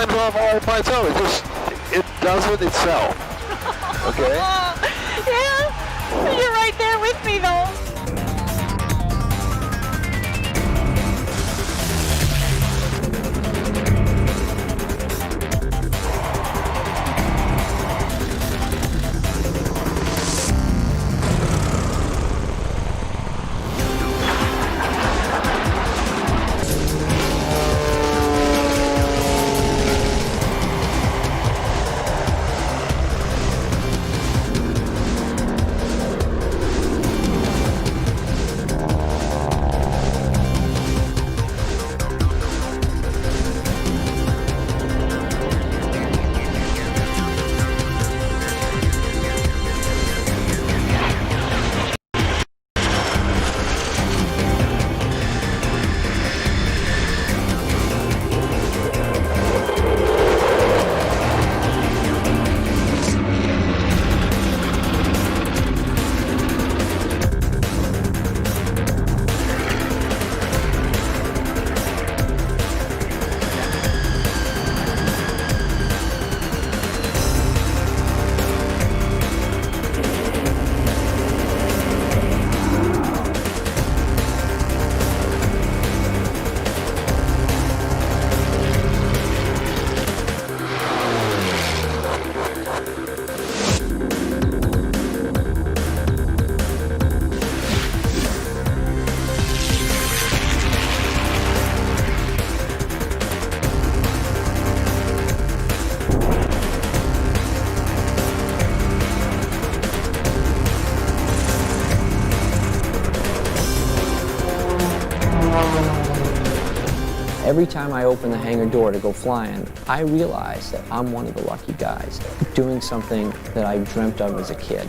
flies off all by itself. It does it itself. Okay? Yeah, you're right there with me though. Every time I open the hangar door to go flying, I realize that I'm one of the lucky guys doing something that I dreamt of as a kid.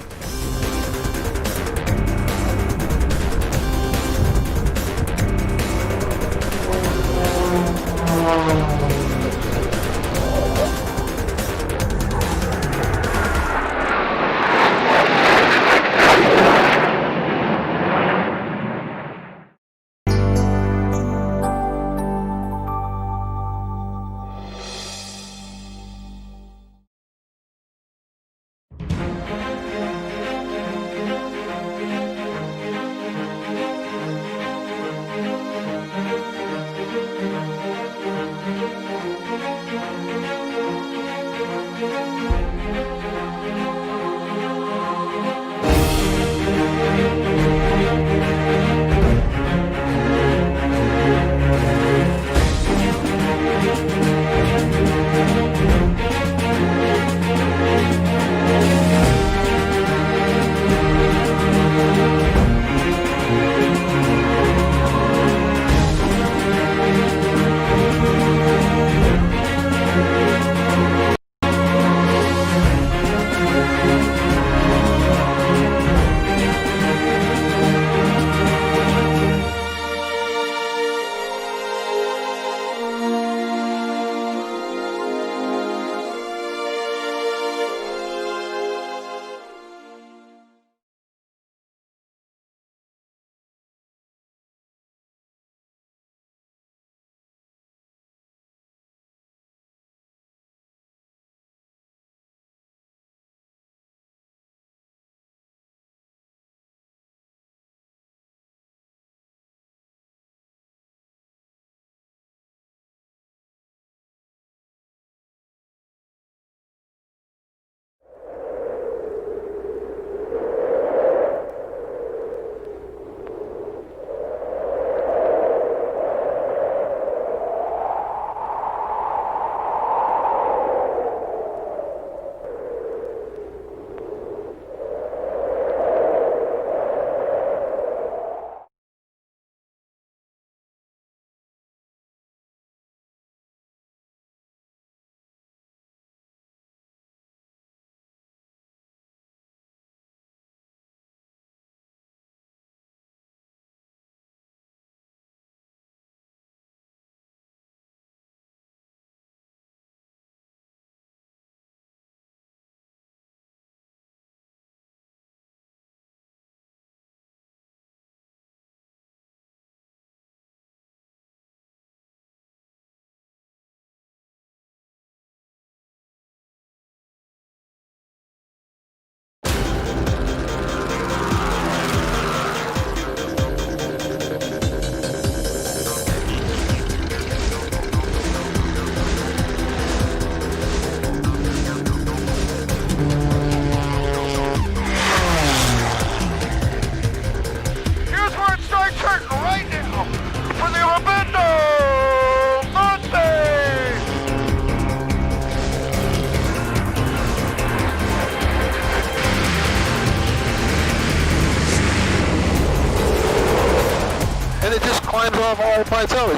climbs off all by itself.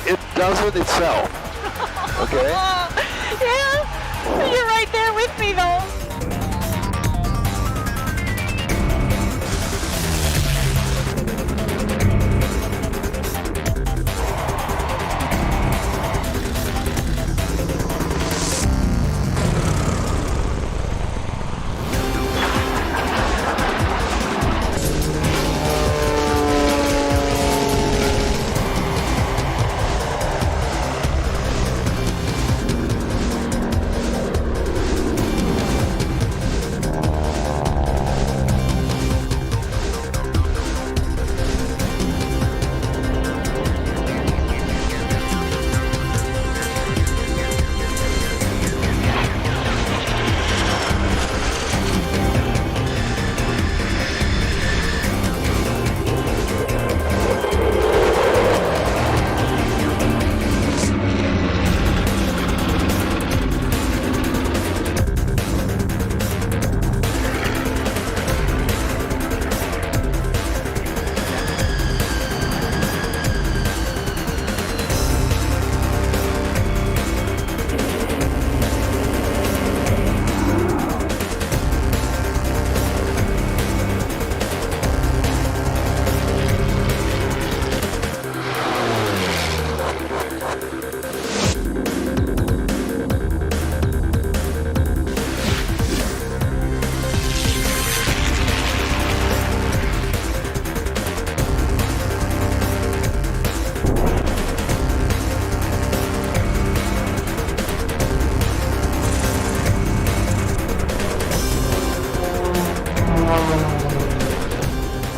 It does it itself. Okay? Yeah, you're right there with me though.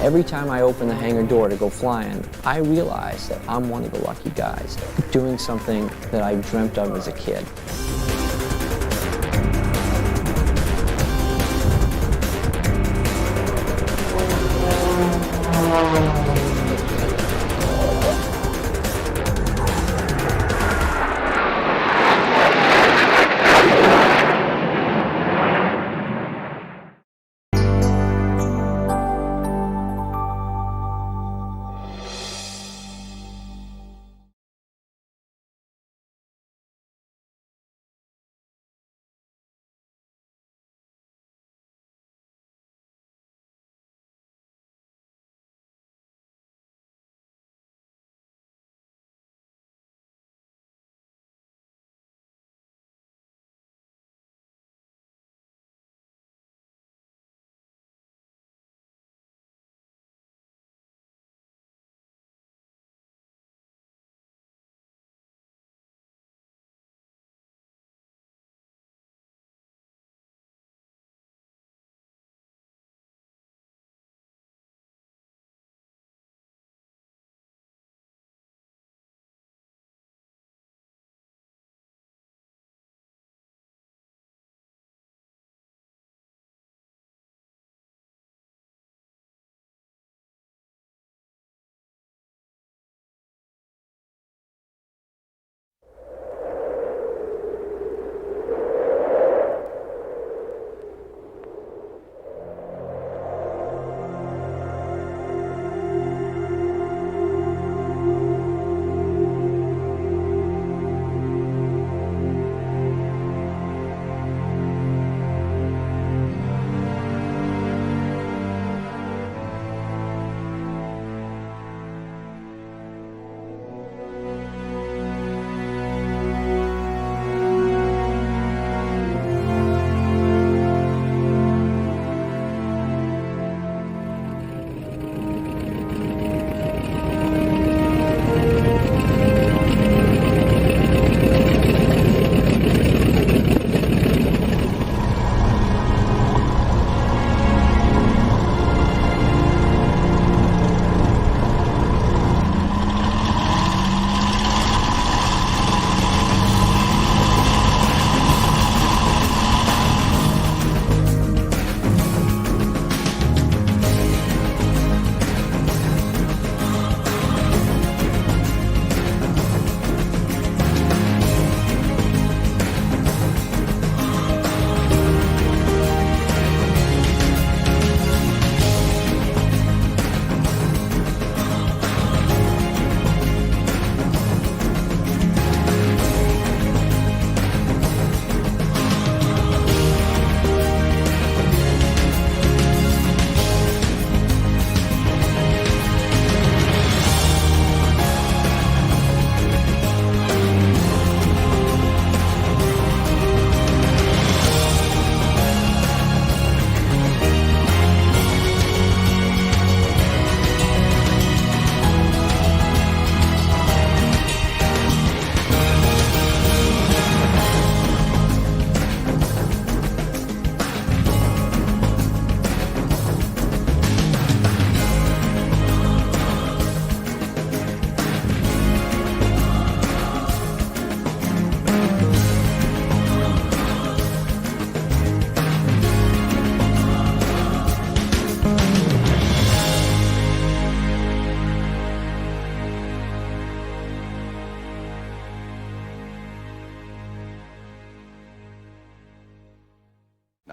Every time I open the hangar door to go flying, I realize that I'm one of the lucky guys doing something that I dreamt of as a kid.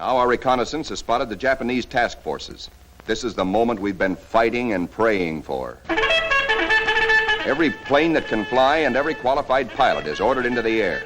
Now our reconnaissance has spotted the Japanese task forces. This is the moment we've been fighting and praying for. Every plane that can fly and every qualified pilot is ordered into the air.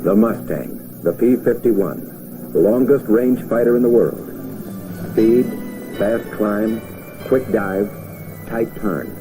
The Mustang, the P-51, the longest range fighter in the world. Speed, fast climb, quick dive, tight turn.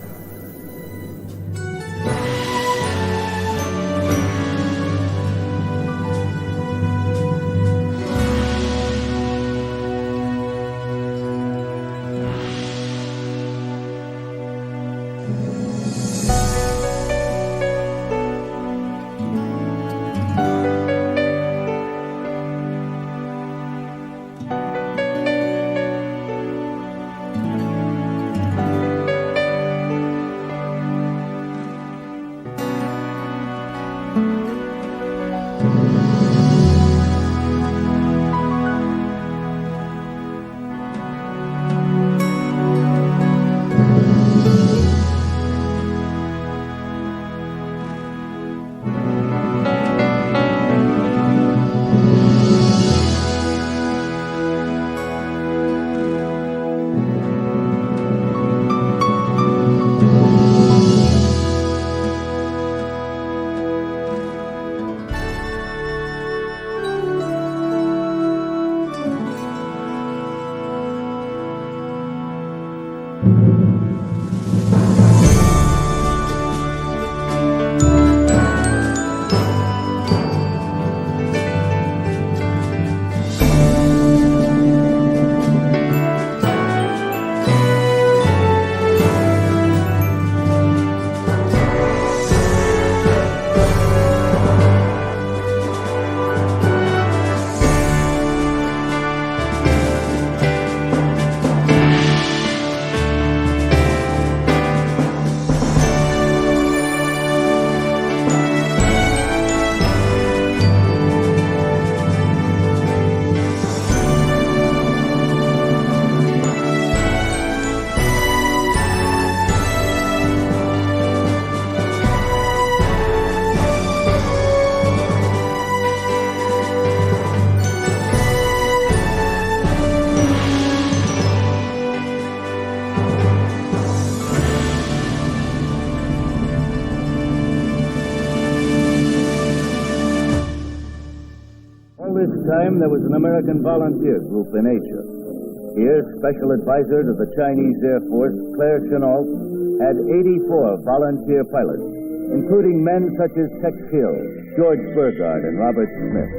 Time there was an American volunteer group in Asia. Here, Special Advisor to the Chinese Air Force, Claire Chennault, had 84 volunteer pilots, including men such as Tex Hill, George Burgard, and Robert Smith.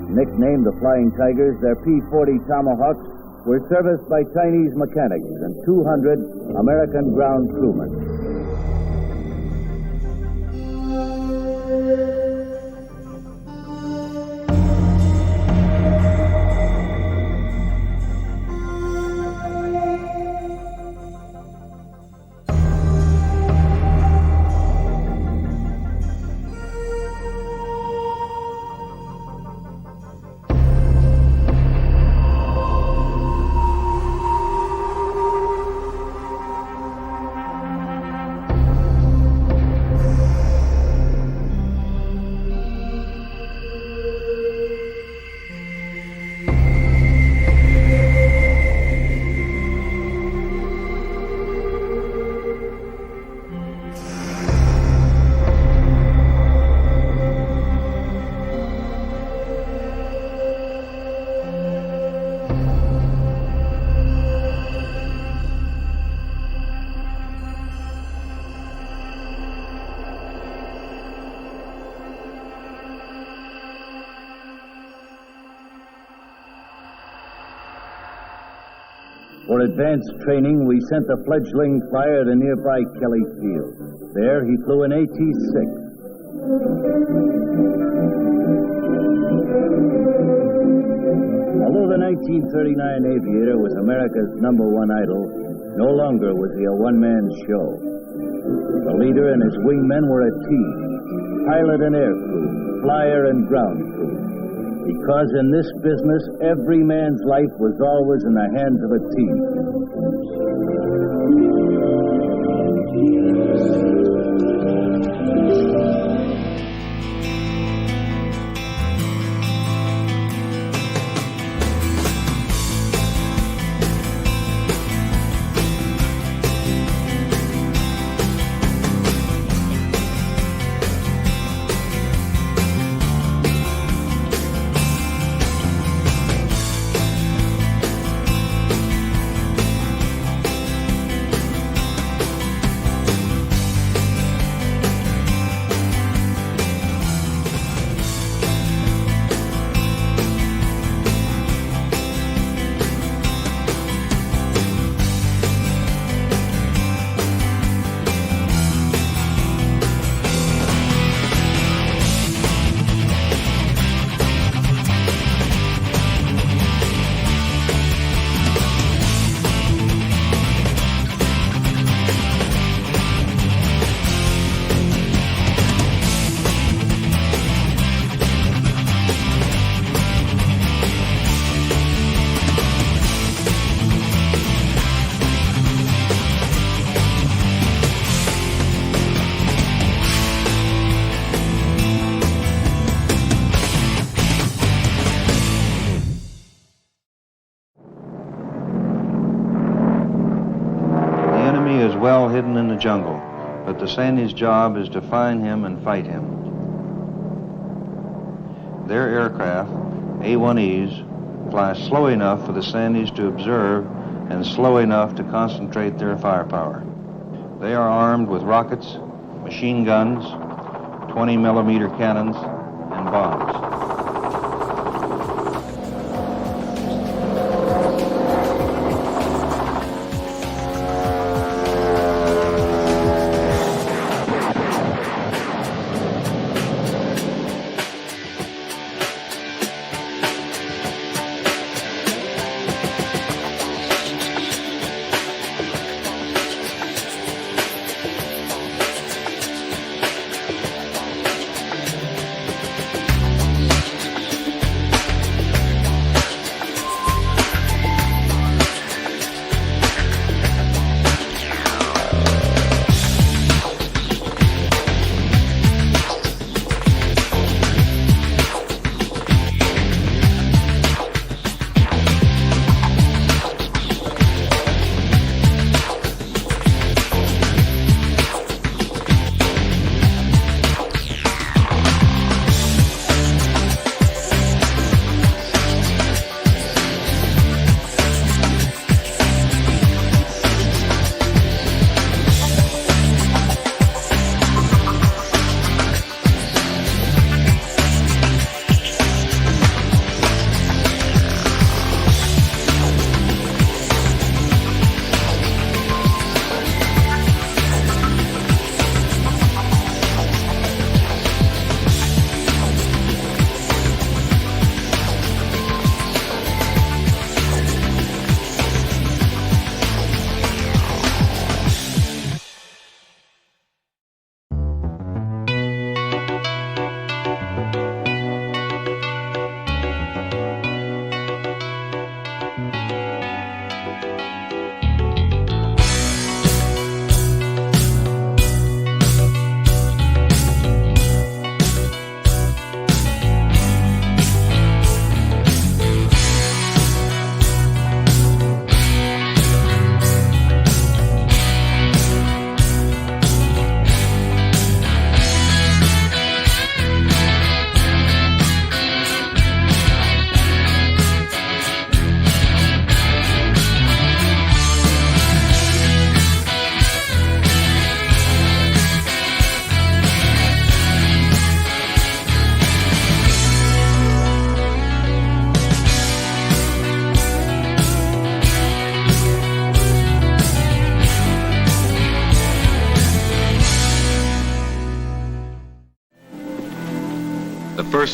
Nicknamed the Flying Tigers, their P-40 Tomahawks were serviced by Chinese mechanics and 200 American ground crewmen. For advanced training, we sent the fledgling flyer to nearby Kelly Field. There, he flew an AT-6. Although the 1939 Aviator was America's #1 idol, no longer was he a one-man show. The leader and his wingmen were a team, pilot and air crew, flyer and ground crew. Because in this business, every man's life was always in the hands of a team. Well hidden in the jungle, but the Sandys' job is to find him and fight him. Their aircraft, A-1Es, fly slow enough for the Sandys to observe and slow enough to concentrate their firepower. They are armed with rockets, machine guns, 20mm cannons, and bombs.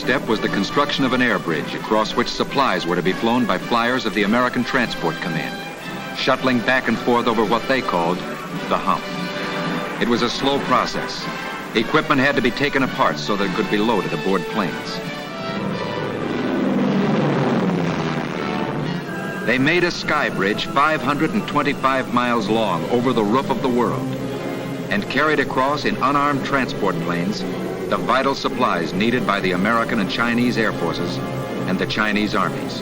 step was the construction of an air bridge across which supplies were to be flown by flyers of the American Transport Command, shuttling back and forth over what they called the hump. It was a slow process. Equipment had to be taken apart so that it could be loaded aboard planes. They made a sky bridge 525 miles long over the roof of the world and carried across in unarmed transport planes the vital supplies needed by the American and Chinese air forces and the Chinese armies.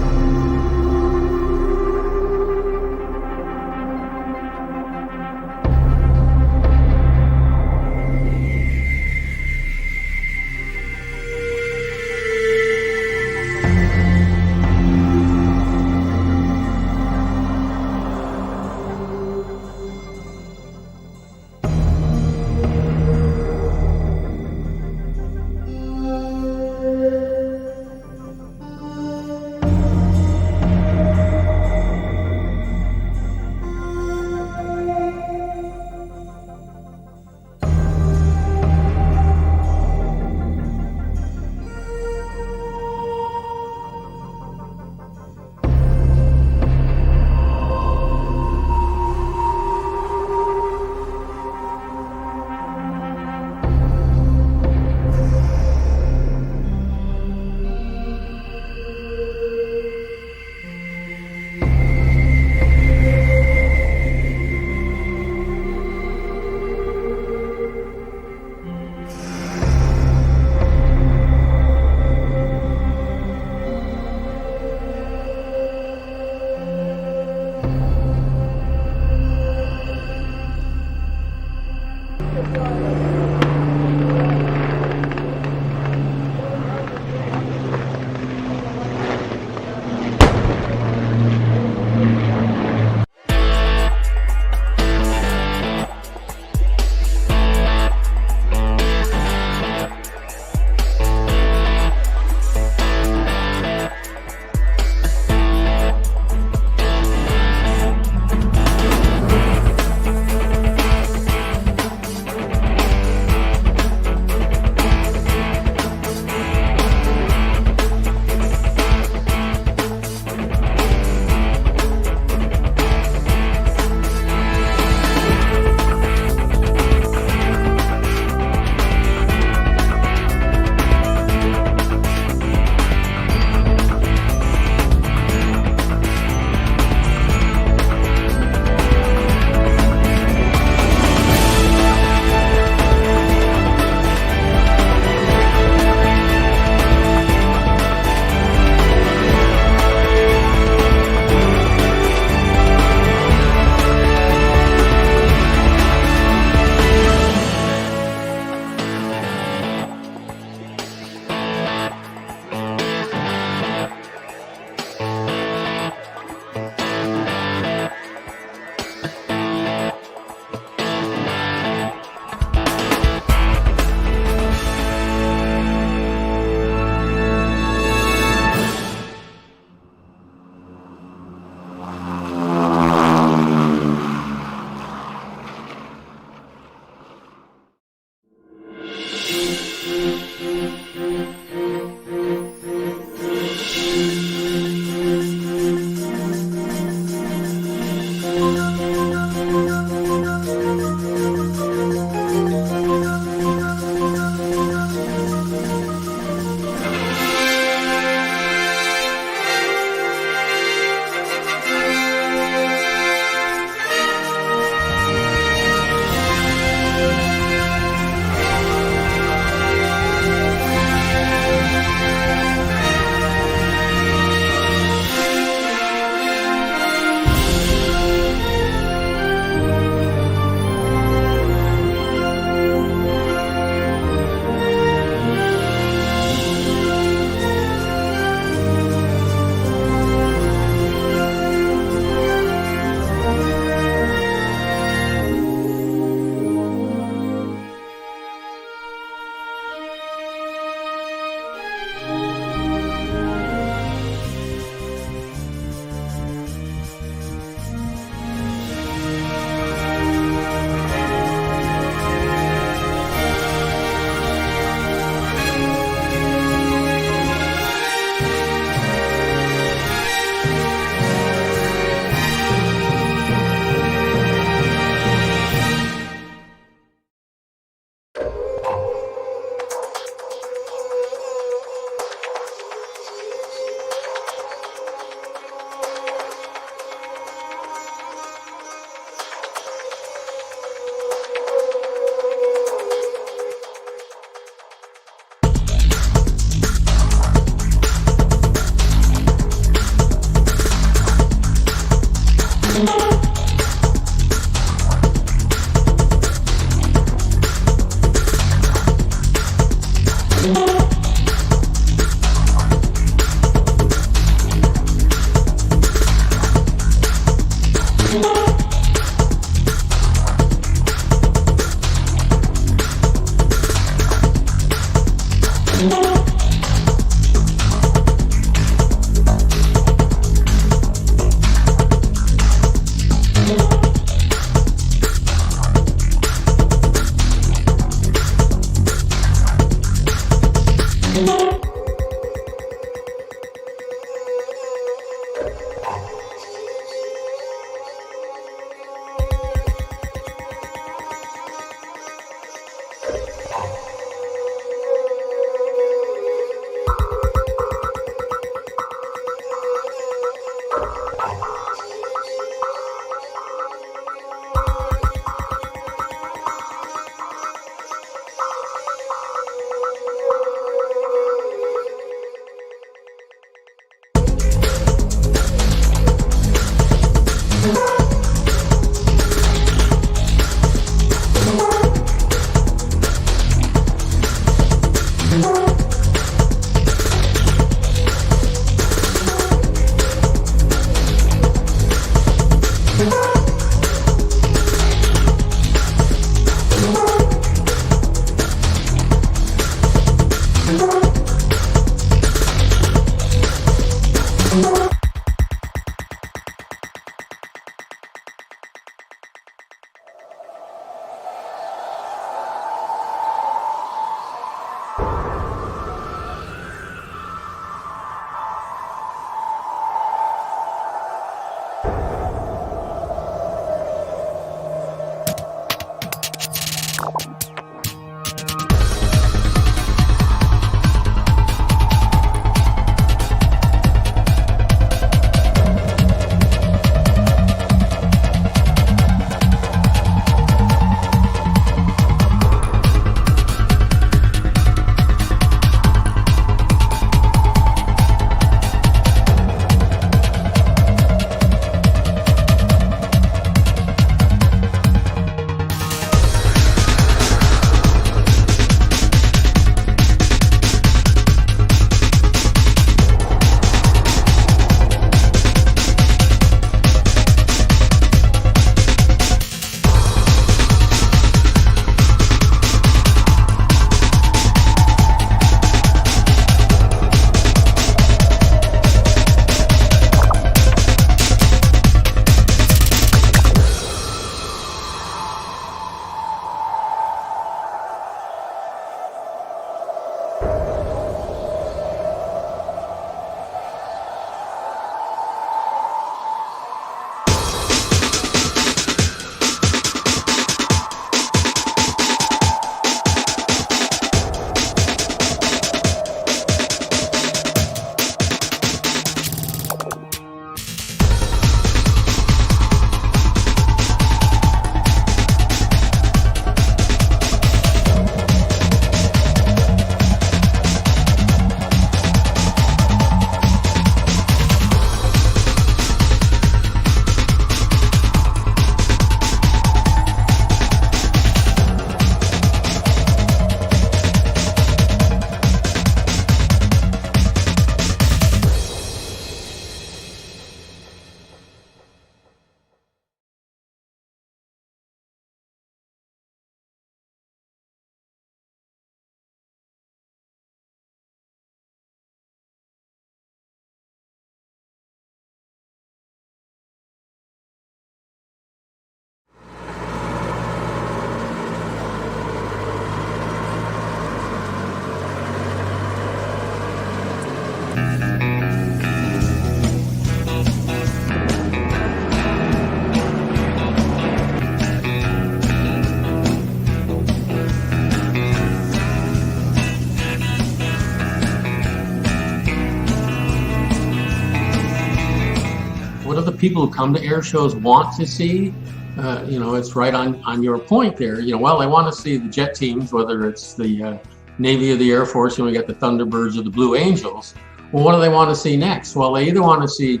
people who come to air shows want to see. You know, it's right on your point there. You know, well, they want to see the jet teams, whether it's the Navy or the Air Force, and we got the Thunderbirds or the Blue Angels. Well, what do they want to see next? Well, they either want to see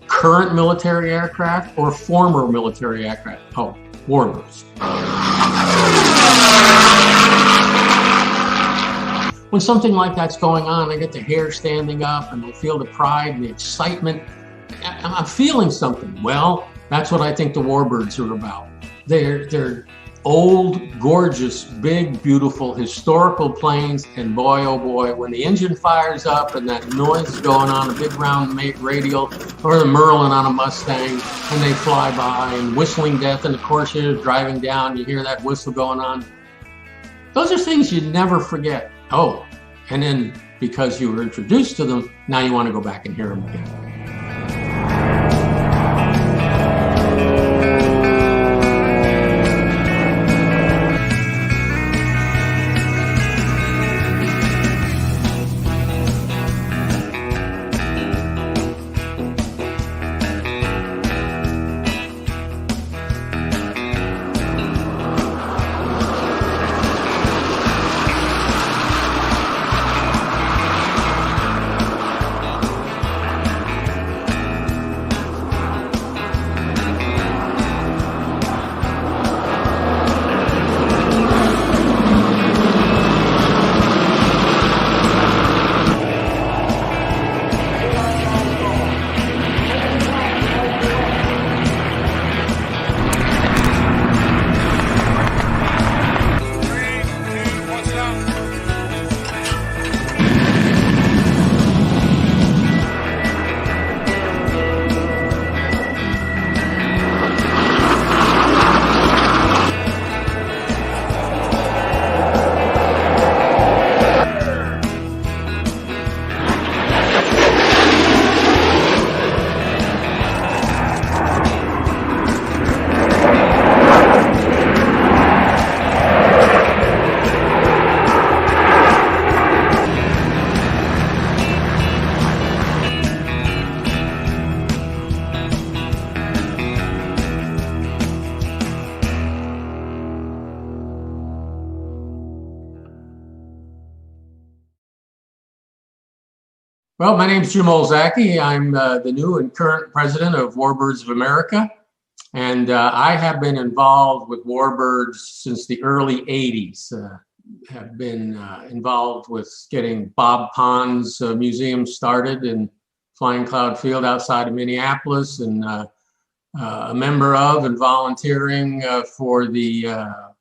current military aircraft or former military aircraft. Oh, warbirds. When something like that's going on, I get the hair standing up and I feel the pride and the excitement. I'm feeling something. Well, that's what I think the warbirds are about. They're old, gorgeous, big, beautiful, historical planes, and boy, oh boy, when the engine fires up and that noise is going on, a big round radial, or the Merlin on a Mustang, and they fly by, and whistling death, and of course you're driving down, you hear that whistle going on. Those are things you never forget. Oh, and then because you were introduced to them, now you want to go back and hear them again. Well, my name is Jim Olzaki. I'm the new and current president of Warbirds of America. And I have been involved with Warbirds since the early 80s. Have been involved with getting Bob Pond's museum started in Flying Cloud Field outside of Minneapolis, and a member of and volunteering for the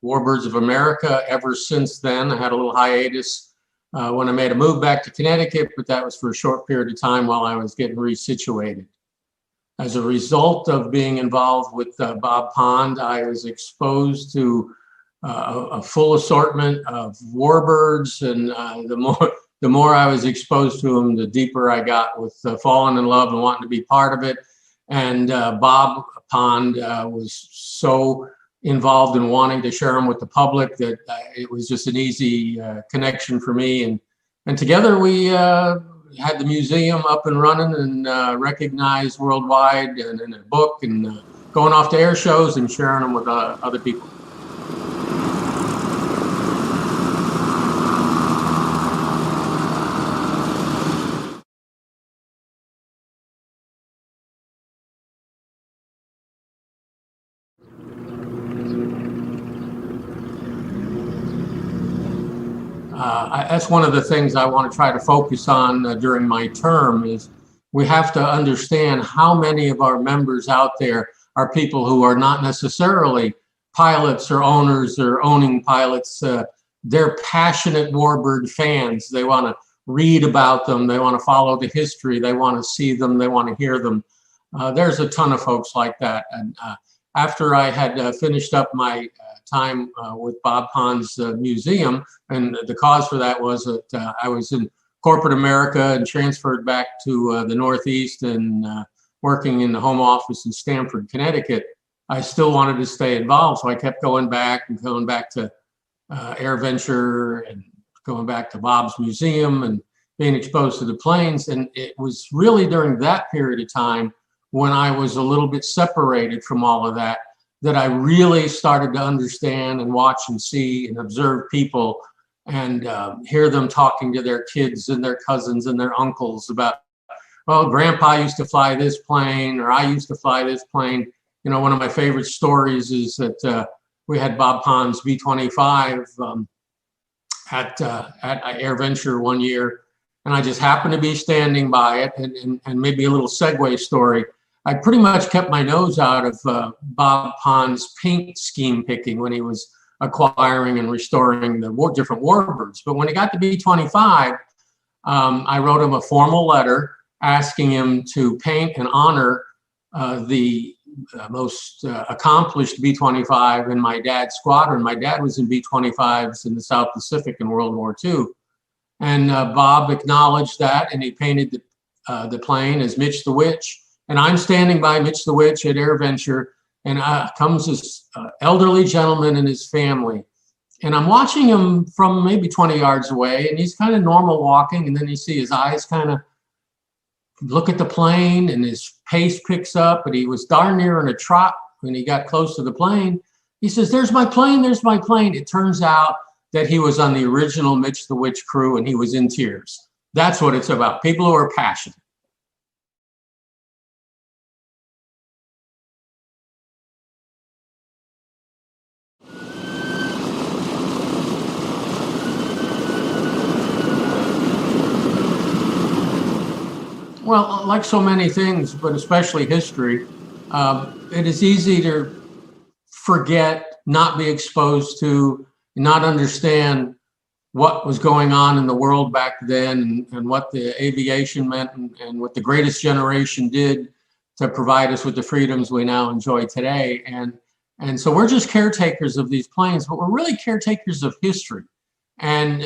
Warbirds of America ever since then. I had a little hiatus when I made a move back to Connecticut, but that was for a short period of time while I was getting resituated. As a result of being involved with Bob Pond, I was exposed to a full assortment of warbirds, and the more I was exposed to them, the deeper I got with falling in love and wanting to be part of it. And Bob Pond was so involved in wanting to share them with the public that it was just an easy connection for me. And together we had the museum up and running and recognized worldwide, and in a book, and going off to air shows and sharing them with other people. That's one of the things I want to try to focus on during my term, is we have to understand how many of our members out there are people who are not necessarily pilots or owners or owning pilots. They're passionate warbird fans. They want to read about them. They want to follow the history. They want to see them. They want to hear them. There's a ton of folks like that. And after I had finished up my time with Bob Pond's museum, and the cause for that was that I was in corporate America and transferred back to the Northeast and working in the home office in Stamford, Connecticut. I still wanted to stay involved, so I kept going back and going back to AirVenture and going back to Bob's museum and being exposed to the planes. And it was really during that period of time when I was a little bit separated from all of that, that I really started to understand and watch and see and observe people and hear them talking to their kids and their cousins and their uncles about, well, Grandpa used to fly this plane, or I used to fly this plane. You know, one of my favorite stories is that we had Bob Pond's B-25 at AirVenture one year, and I just happened to be standing by it. And maybe a little segue story. I pretty much kept my nose out of Bob Pond's paint scheme picking when he was acquiring and restoring the different warbirds. But when he got to B-25, I wrote him a formal letter asking him to paint and honor the most accomplished B-25 in my dad's squadron. My dad was in B-25s in the South Pacific in World War II. And Bob acknowledged that, and he painted the plane as Mitch the Witch. And I'm standing by Mitch the Witch at AirVenture, and comes this elderly gentleman and his family. And I'm watching him from maybe 20 yards away, and he's kind of normal walking, and then you see his eyes kind of look at the plane, and his pace picks up, but he was darn near in a trot when he got close to the plane. He says, "There's my plane, there's my plane." It turns out that he was on the original Mitch the Witch crew, and he was in tears. That's what it's about, people who are passionate. Well, like so many things, but especially history, it is easy to forget, not be exposed to, not understand what was going on in the world back then, and what the aviation meant, and what the greatest generation did to provide us with the freedoms we now enjoy today. And so we're just caretakers of these planes, but we're really caretakers of history. And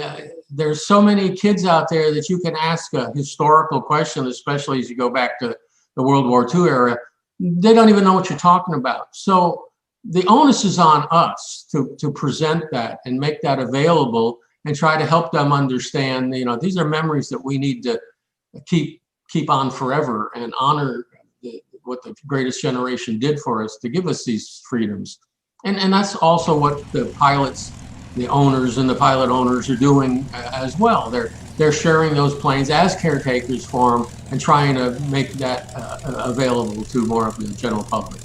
there's so many kids out there that you can ask a historical question, especially as you go back to the World War II era. They don't even know what you're talking about. So the onus is on us to present that and make that available and try to help them understand, you know, these are memories that we need to keep on forever and honor what the greatest generation did for us to give us these freedoms. And that's also what the pilots, the owners and the pilot owners are doing as well. They're sharing those planes as caretakers for them and trying to make that available to more of the general public.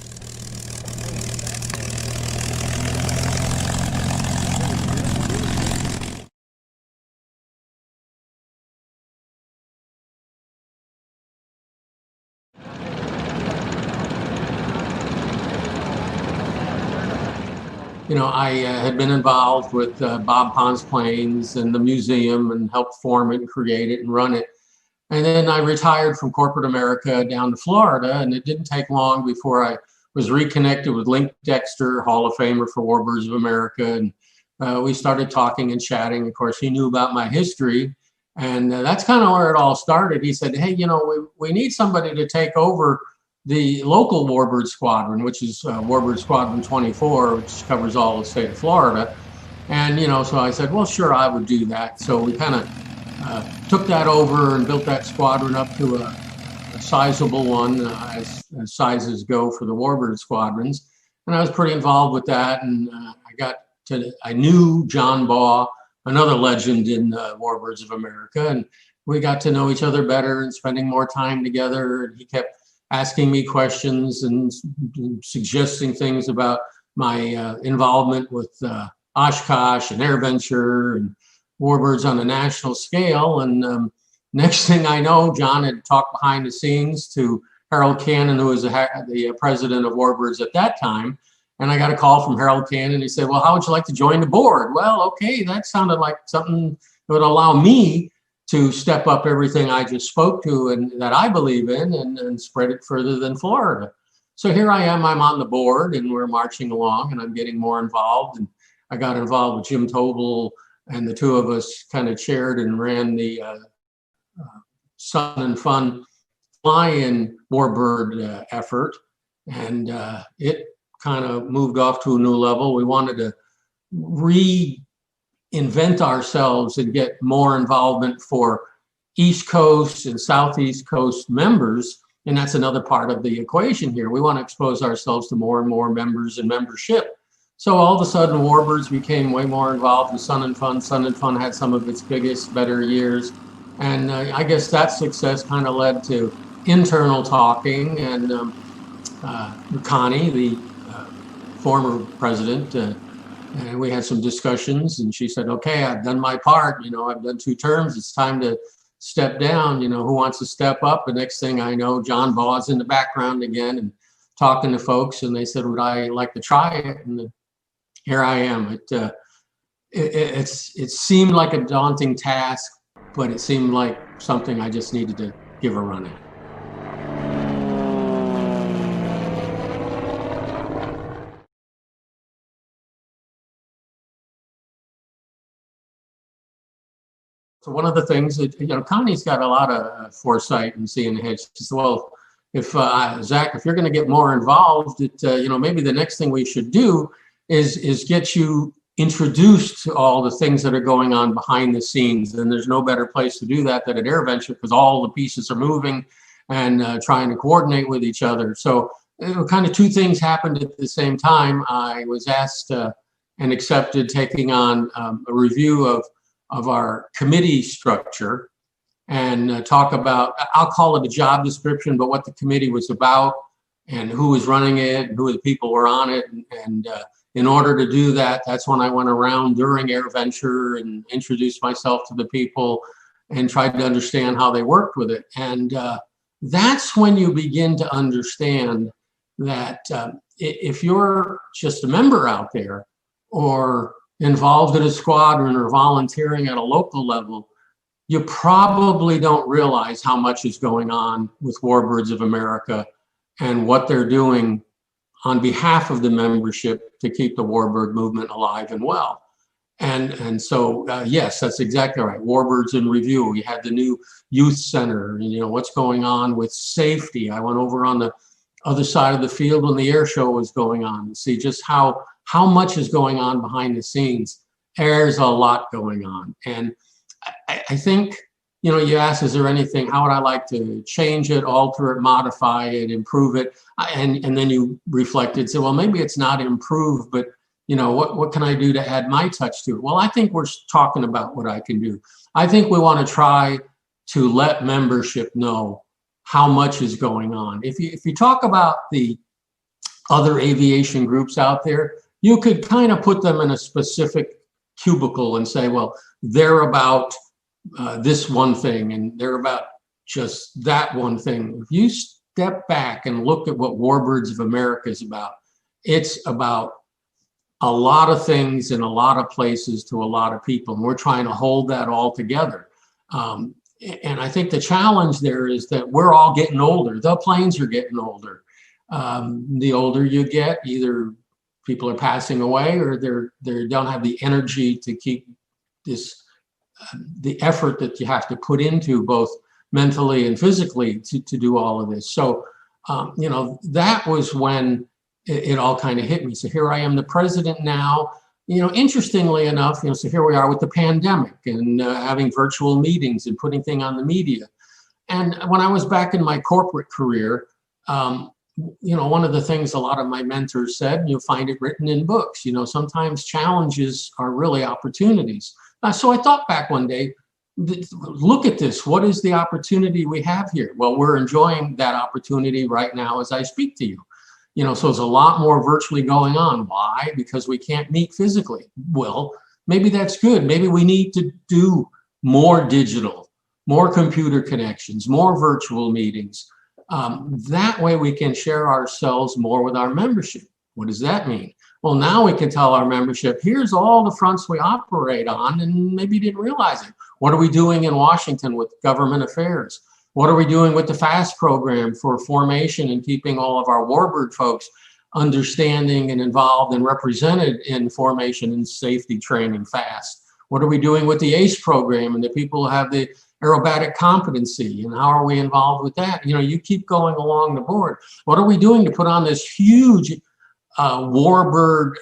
You know, I had been involved with Bob Pond's planes and the museum, and helped form it and create it and run it. And then I retired from corporate America down to Florida, and it didn't take long before I was reconnected with Link Dexter, Hall of Famer for Warbirds of America. And we started talking and chatting. Of course, he knew about my history, and that's kind of where it all started. He said, "Hey, you know, we need somebody to take over the local Warbird Squadron, which is Warbird Squadron 24, which covers all the state of Florida." And, you know, so I said, well, sure, I would do that. So we kind of took that over and built that squadron up to a sizable one, as sizes go for the Warbird squadrons. And I was pretty involved with that. And I knew John Baugh, another legend in Warbirds of America. And we got to know each other better and spending more time together. And he kept asking me questions and suggesting things about my involvement with Oshkosh and AirVenture and Warbirds on a national scale. And next thing I know, John had talked behind the scenes to Harold Cannon, who was the president of Warbirds at that time. And I got a call from Harold Cannon. He said, "Well, how would you like to join the board?" Well, okay, that sounded like something that would allow me to step up everything I just spoke to and that I believe in, and spread it further than Florida. So here I am, I'm on the board, and we're marching along, and I'm getting more involved. And I got involved with Jim Tobel, and the two of us kind of chaired and ran the Sun and Fun fly-in Warbird effort. And it kind of moved off to a new level. We wanted to reinvent ourselves and get more involvement for East Coast and Southeast Coast members And that's another part of the equation here. We want to expose ourselves to more and more members and membership. So all of a sudden, Warbirds became way more involved with Sun and Fun. Sun and Fun had some of its biggest, better years. And I guess that success kind of led to internal talking. And Connie, the former president, and we had some discussions. And she said, okay, I've done my part. You know, I've done 2 terms. It's time to step down. You know, who wants to step up? The next thing I know, John Baugh's in the background again and talking to folks. And they said, would I like to try it? And here I am. It seemed like a daunting task, but it seemed like something I just needed to give a run at. So one of the things that, you know, Connie's got a lot of foresight and seeing ahead. She said, well, if Zach, if you're going to get more involved, you know, maybe the next thing we should do is get you introduced to all the things that are going on behind the scenes. And there's no better place to do that than at AirVenture, because all the pieces are moving and trying to coordinate with each other. So kind of 2 things happened at the same time. I was asked and accepted taking on a review of our committee structure and talk about, I'll call it a job description, but what the committee was about and who was running it and who the people were on it. And in order to do that, that's when I went around during AirVenture and introduced myself to the people and tried to understand how they worked with it. And that's when you begin to understand that if you're just a member out there or involved in a squadron or volunteering at a local level, you probably don't realize how much is going on with Warbirds of America and what they're doing on behalf of the membership to keep the Warbird movement alive and well. And so, yes, that's exactly right. Warbirds in Review. We had the new youth center, you know, what's going on with safety. I went over on the other side of the field when the air show was going on to see just how much is going on behind the scenes. There's a lot going on. And I think, you know, you asked, is there anything, how would I like to change it, alter it, modify it, improve it? And then you reflected, say, well, maybe it's not improved, but, you know, what can I do to add my touch to it? Well, I think we're talking about what I can do. I think we want to try to let membership know how much is going on. If you talk about the other aviation groups out there, you could kind of put them in a specific cubicle and say, well, they're about this one thing and they're about just that one thing. If you step back and look at what Warbirds of America is about, it's about a lot of things in a lot of places to a lot of people. And we're trying to hold that all together. And I think the challenge there is that we're all getting older. The planes are getting older. The older you get, either people are passing away or they don't have the energy to keep this, the effort that you have to put into both mentally and physically to do all of this. So, you know, that was when it all kind of hit me. So here I am, the president now. You know, interestingly enough, you know, so here we are with the pandemic and having virtual meetings and putting things on the media. And when I was back in my corporate career, you know, one of the things a lot of my mentors said, and you'll find it written in books, you know, sometimes challenges are really opportunities. So I thought back one day, look at this. What is the opportunity we have here? Well, we're enjoying that opportunity right now as I speak to you. You know, so there's a lot more virtually going on. Why? Because we can't meet physically. Well, maybe that's good. Maybe we need to do more digital, more computer connections, more virtual meetings. That way we can share ourselves more with our membership. What does that mean? Well, now we can tell our membership, here's all the fronts we operate on, and maybe you didn't realize it. What are we doing in Washington with government affairs? What are we doing with the FAST program for formation and keeping all of our Warbird folks understanding and involved and represented in formation and safety training FAST? What are we doing with the ACE program and the people who have the aerobatic competency, and how are we involved with that? You know, you keep going along the board. What are we doing to put on this huge Warbird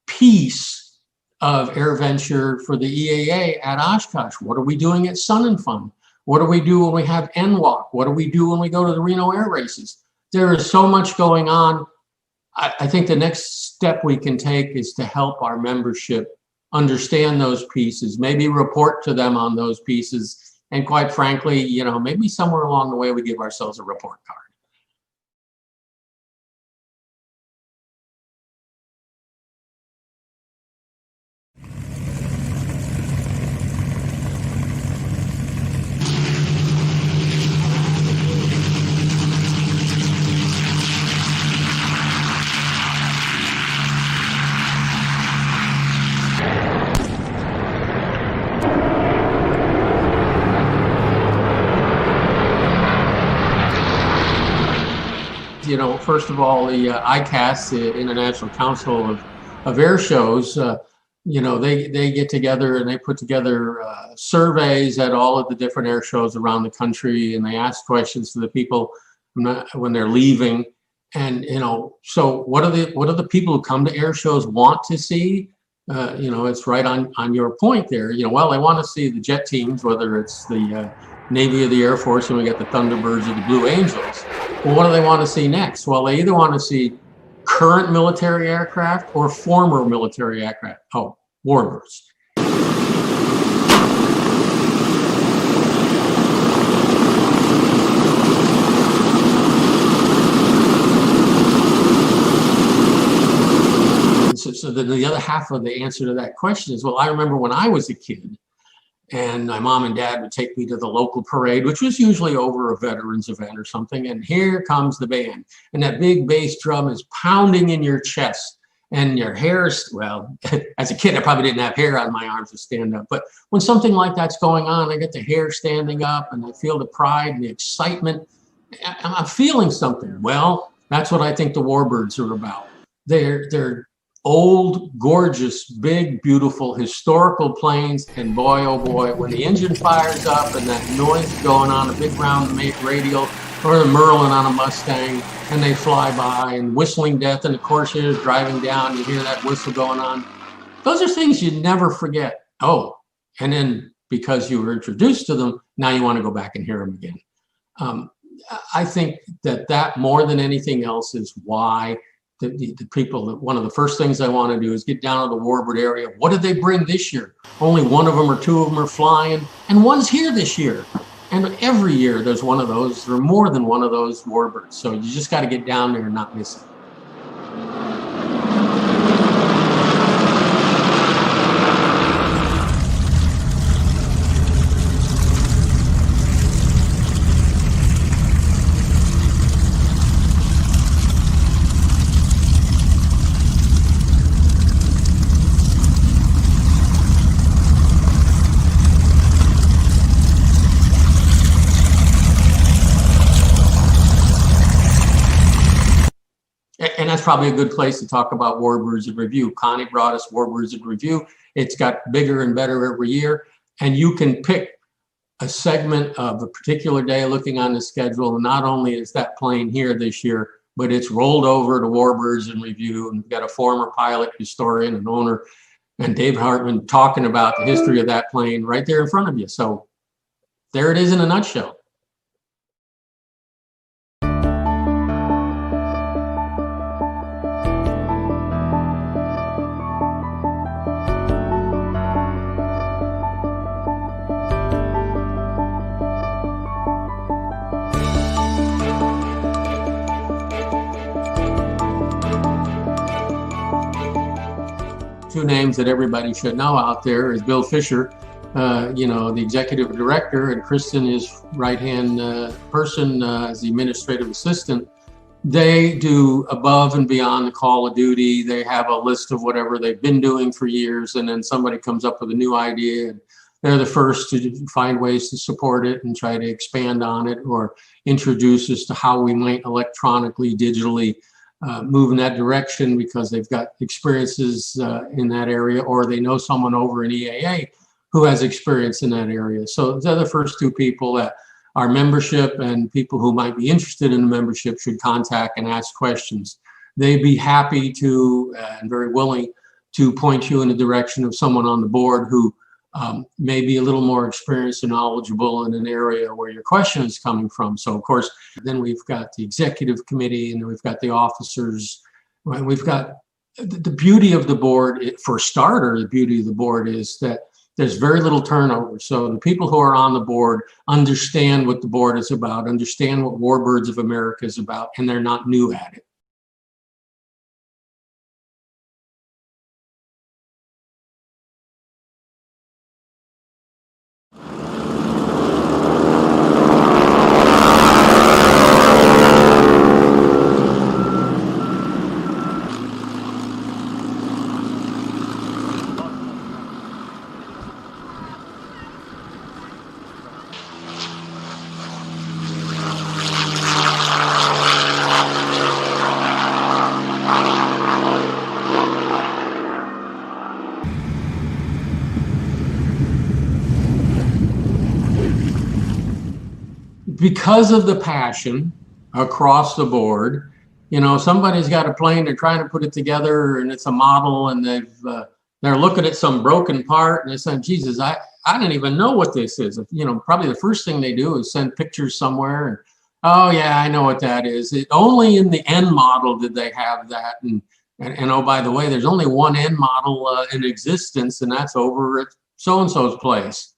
piece of AirVenture for the EAA at Oshkosh? What are we doing at Sun and Fun? What do we do when we have NWAC? What do we do when we go to the Reno Air Races? There is so much going on. I think the next step we can take is to help our membership understand those pieces, maybe report to them on those pieces. And quite frankly, you know, maybe somewhere along the way we give ourselves a report card. You know, first of all, the ICAS, the International Council of Air Shows, you know, they get together and they put together surveys at all of the different air shows around the country, and they ask questions to the people when they're leaving. And, you know, so what are the people who come to air shows want to see? You know, it's right on your point there. You know, well, they want to see the jet teams, whether it's the Navy or the Air Force, and we got the Thunderbirds or the Blue Angels. Well, what do they want to see next? Well, they either want to see current military aircraft or former military aircraft. Oh, warbirds. So the other half of the answer to that question is, well, I remember when I was a kid, and my mom and dad would take me to the local parade, which was usually over a veterans event or something. And here comes the band. And that big bass drum is pounding in your chest. And your hair's, well, as a kid, I probably didn't have hair on my arms to stand up. But when something like that's going on, I get the hair standing up and I feel the pride and the excitement. I'm feeling something. Well, that's what I think the warbirds are about. They're old, gorgeous, big, beautiful, historical planes. And boy, oh boy, when the engine fires up and that noise going on, a big round radial, or the Merlin on a Mustang, and they fly by, and whistling death, and the Corsairs driving down, you hear that whistle going on. Those are things you never forget. Oh, and then because you were introduced to them, now you want to go back and hear them again. I think that more than anything else is why the people, one of the first things I want to do is get down to the warbird area. What did they bring this year? Only one of them or two of them are flying, and one's here this year. And every year there's one of those, or more than one of those warbirds. So you just got to get down there and not miss it. And that's probably a good place to talk about Warbirds in Review. Connie brought us Warbirds in Review. It's got bigger and better every year. And you can pick a segment of a particular day looking on the schedule. And not only is that plane here this year, but it's rolled over to Warbirds in Review. And we've got a former pilot, historian, and owner, and Dave Hartman talking about the history of that plane right there in front of you. So there it is in a nutshell. Two names that everybody should know out there is Bill Fisher, you know, the executive director, and Kristen, his right-hand person as the administrative assistant. They do above and beyond the call of duty. They have a list of whatever they've been doing for years, and then somebody comes up with a new idea, and they're the first to find ways to support it and try to expand on it or introduce us to how we might electronically, digitally move in that direction, because they've got experiences in that area, or they know someone over in EAA who has experience in that area. So they're the first two people that our membership and people who might be interested in the membership should contact and ask questions. They'd be happy to and very willing to point you in the direction of someone on the board who maybe a little more experienced and knowledgeable in an area where your question is coming from. So of course, then we've got the executive committee, and then we've got the officers. Right? We've got the beauty of the board. For a starter, the beauty of the board is that there's very little turnover. So the people who are on the board understand what the board is about, understand what Warbirds of America is about, and they're not new at it. Because of the passion across the board, you know, somebody's got a plane, they're trying to put it together, and it's a model, and they're looking at some broken part, and they're saying, Jesus, I don't even know what this is. You know, probably the first thing they do is send pictures somewhere, and oh yeah, I know what that is. Only in the end model did they have that, and oh, by the way, there's only one end model in existence, and that's over at so-and-so's place.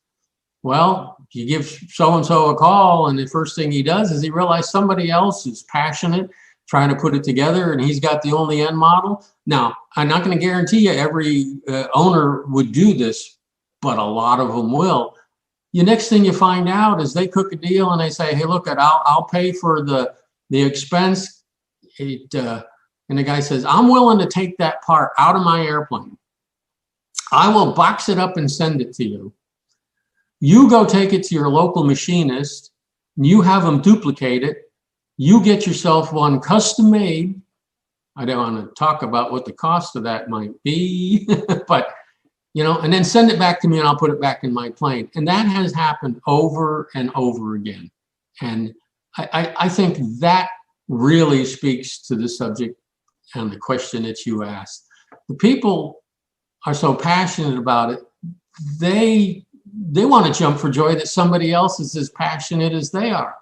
Well, you give so-and-so a call, and the first thing he does is he realizes somebody else is passionate, trying to put it together, and he's got the only end model. Now, I'm not going to guarantee you every owner would do this, but a lot of them will. The next thing you find out is they cook a deal, and they say, hey, look, I'll pay for the expense. And the guy says, I'm willing to take that part out of my airplane. I will box it up and send it to you. You go take it to your local machinist, and you have them duplicate it. You get yourself one custom made. I don't want to talk about what the cost of that might be, but, you know, and then send it back to me, and I'll put it back in my plane. And that has happened over and over again. And I think that really speaks to the subject and the question that you asked. The people are so passionate about it. They want to jump for joy that somebody else is as passionate as they are.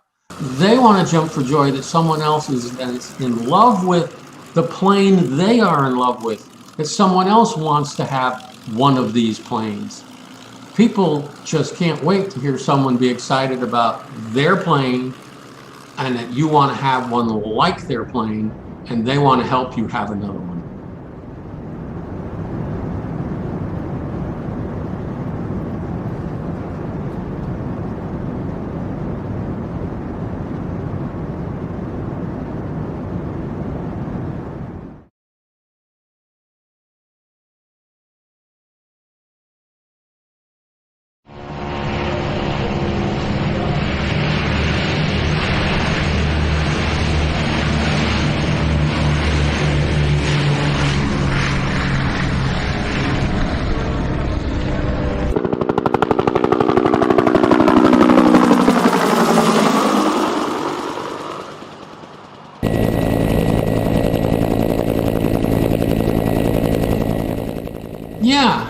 They want to jump for joy that someone else is in love with the plane they are in love with, that someone else wants to have one of these planes. People just can't wait to hear someone be excited about their plane, and that you want to have one like their plane, and they want to help you have another one.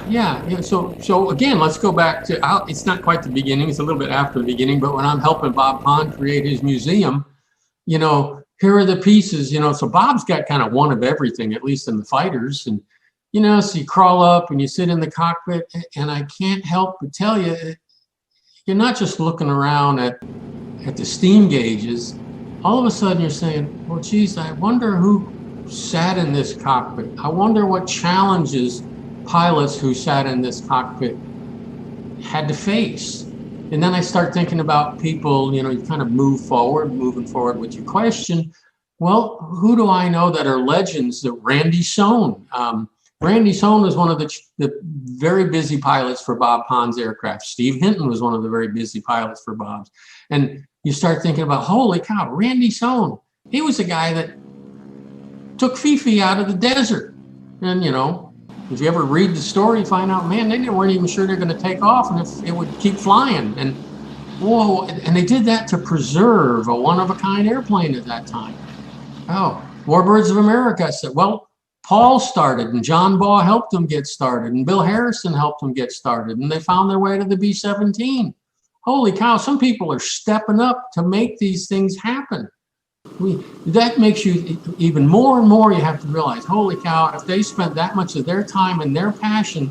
Yeah. So again, let's go back to, it's not quite the beginning, it's a little bit after the beginning, but when I'm helping Bob Pond create his museum, you know, here are the pieces, you know, so Bob's got kind of one of everything, at least in the fighters. And, you know, so you crawl up and you sit in the cockpit, and I can't help but tell you, you're not just looking around at the steam gauges. All of a sudden you're saying, well, geez, I wonder who sat in this cockpit. I wonder what challenges pilots who sat in this cockpit had to face. And then I start thinking about people, you know, you kind of moving forward with your question. Well, who do I know that are legends? That Randy Sohn. Randy Sohn was one of the very busy pilots for Bob Pond's aircraft. Steve Hinton was one of the very busy pilots for Bob's. And you start thinking about, holy cow, Randy Sohn. He was a guy that took Fifi out of the desert. And, you know, if you ever read the story, you find out, man, they weren't even sure they're going to take off and if it would keep flying. And whoa, and they did that to preserve a one-of-a-kind airplane at that time. Oh, Warbirds of America said, well, Paul started, and John Baugh helped them get started, and Bill Harrison helped them get started, and they found their way to the B-17. Holy cow, some people are stepping up to make these things happen. That makes you even more and more, you have to realize, holy cow, if they spent that much of their time and their passion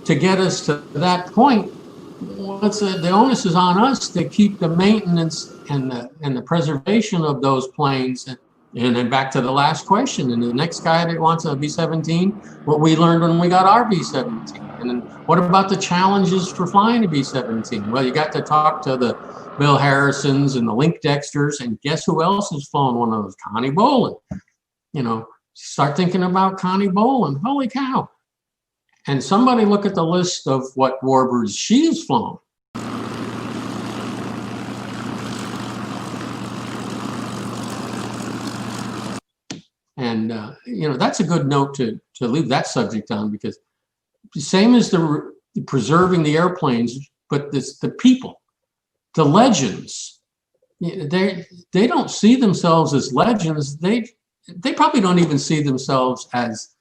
to get us to that point, the onus is on us to keep the maintenance and the preservation of those planes. And then back to the last question, and the next guy that wants a B-17, what we learned when we got our B-17. And then what about the challenges for flying a B-17? Well, you got to talk to the Bill Harrisons and the Link Dexters, and guess who else has flown one of those? Connie Boland. You know, start thinking about Connie Boland. Holy cow. And somebody look at the list of what warbirds she's flown. And, you know, that's a good note to leave that subject on, because same as the preserving the airplanes, but the people, the legends, they don't see themselves as legends. They probably don't even see themselves as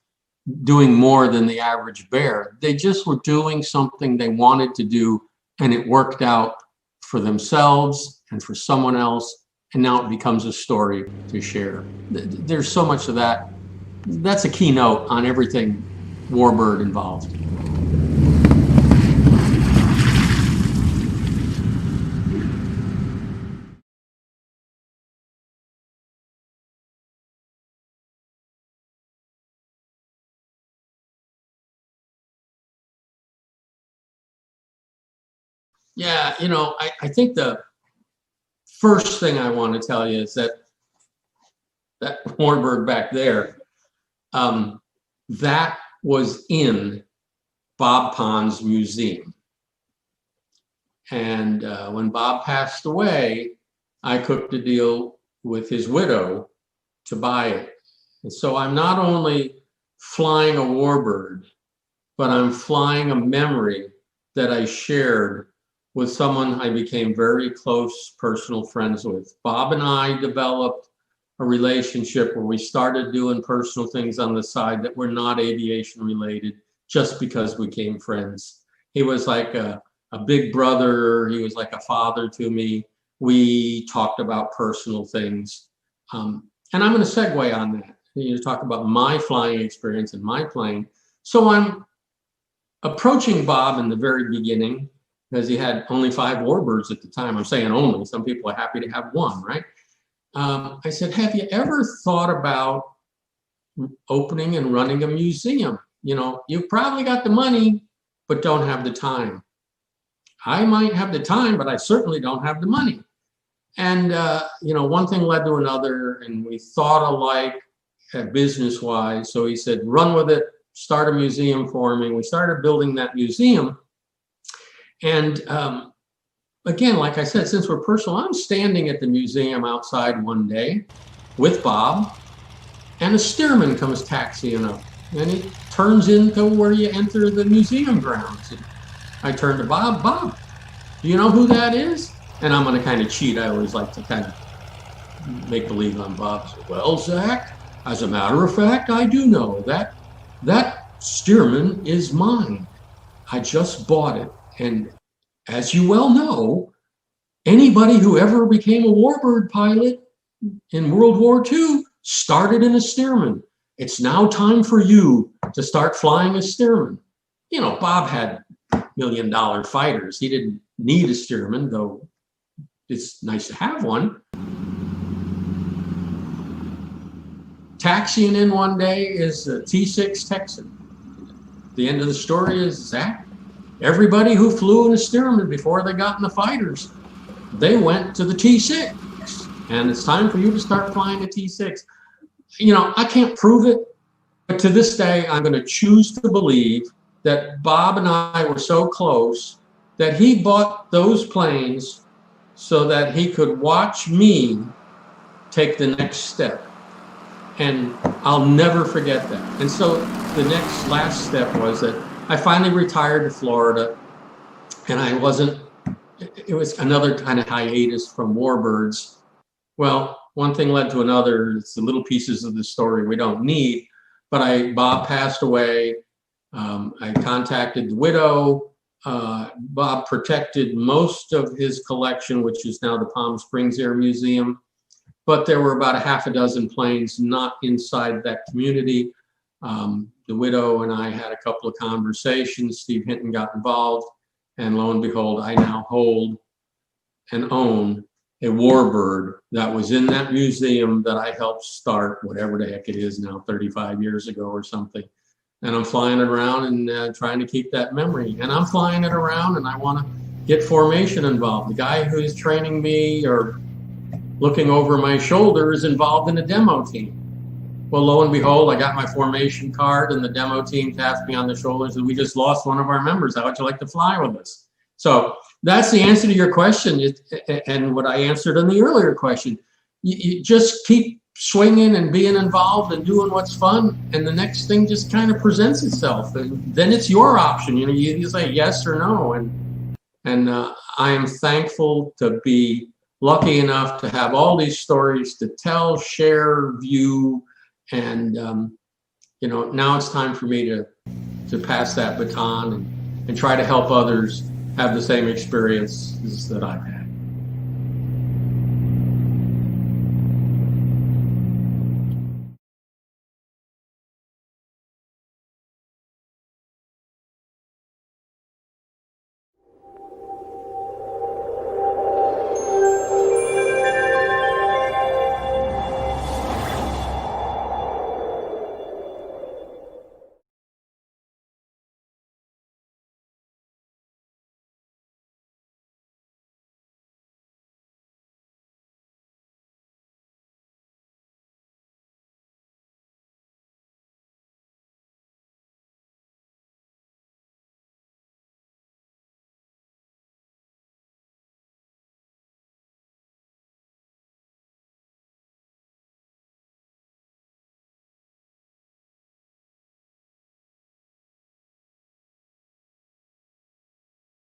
doing more than the average bear. They just were doing something they wanted to do, and it worked out for themselves and for someone else. And now it becomes a story to share. There's so much of that. That's a keynote on everything warbird involved. Yeah, you know, I think the first thing I want to tell you is that warbird back there, that was in Bob Pond's museum. And when Bob passed away, I cooked a deal with his widow to buy it. And so I'm not only flying a warbird, but I'm flying a memory that I shared with someone I became very close personal friends with. Bob and I developed a relationship where we started doing personal things on the side that were not aviation related, just because we became friends. He was like a big brother. He was like a father to me. We talked about personal things. And I'm going to segue on that. You talk about my flying experience and my plane. So I'm approaching Bob in the very beginning, because he had only 5 warbirds at the time. I'm saying only. Some people are happy to have 1, right? I said, have you ever thought about opening and running a museum? You know, you've probably got the money, but don't have the time. I might have the time, but I certainly don't have the money. And, you know, one thing led to another, and we thought alike business-wise. So he said, run with it, start a museum for me. We started building that museum. And again, like I said, since we're personal, I'm standing at the museum outside one day with Bob, and a steerman comes taxiing up, and he turns into where you enter the museum grounds. And I turn to Bob, Bob, do you know who that is? And I'm going to kind of cheat. I always like to kind of make believe I'm Bob. Well, Zach, as a matter of fact, I do know that steerman is mine. I just bought it. And as you well know, anybody who ever became a warbird pilot in World War II started in a steerman. It's now time for you to start flying a steerman. You know, Bob had $1 million fighters. He didn't need a steerman, though it's nice to have one. Taxiing in one day is a T-6 Texan. The end of the story is, Zach, everybody who flew in a steerman before they got in the fighters, they went to the T-6. And it's time for you to start flying a T-6. You know, I can't prove it, but to this day, I'm going to choose to believe that Bob and I were so close that he bought those planes so that he could watch me take the next step. And I'll never forget that. And so the last step was that I finally retired to Florida, and it was another kind of hiatus from warbirds. Well, one thing led to another. It's the little pieces of the story we don't need. but Bob passed away. I contacted the widow. Bob protected most of his collection, which is now the Palm Springs Air Museum, but there were about a half a dozen planes not inside that community. The widow and I had a couple of conversations. Steve Hinton got involved, and lo and behold, I now hold and own a Warbird that was in that museum that I helped start, whatever the heck it is now, 35 years ago or something. And I'm flying it around and trying to keep that memory. And I'm flying it around, and I want to get formation involved. The guy who is training me or looking over my shoulder is involved in a demo team. Well, lo and behold, I got my formation card, and the demo team tapped me on the shoulders, and we just lost one of our members. How would you like to fly with us? So that's the answer to your question, and what I answered in the earlier question. You just keep swinging and being involved and doing what's fun, and the next thing just kind of presents itself, and then it's your option. You say yes or no, and I am thankful to be lucky enough to have all these stories to tell, share, view, and now it's time for me to pass that baton and try to help others have the same experiences that I've had.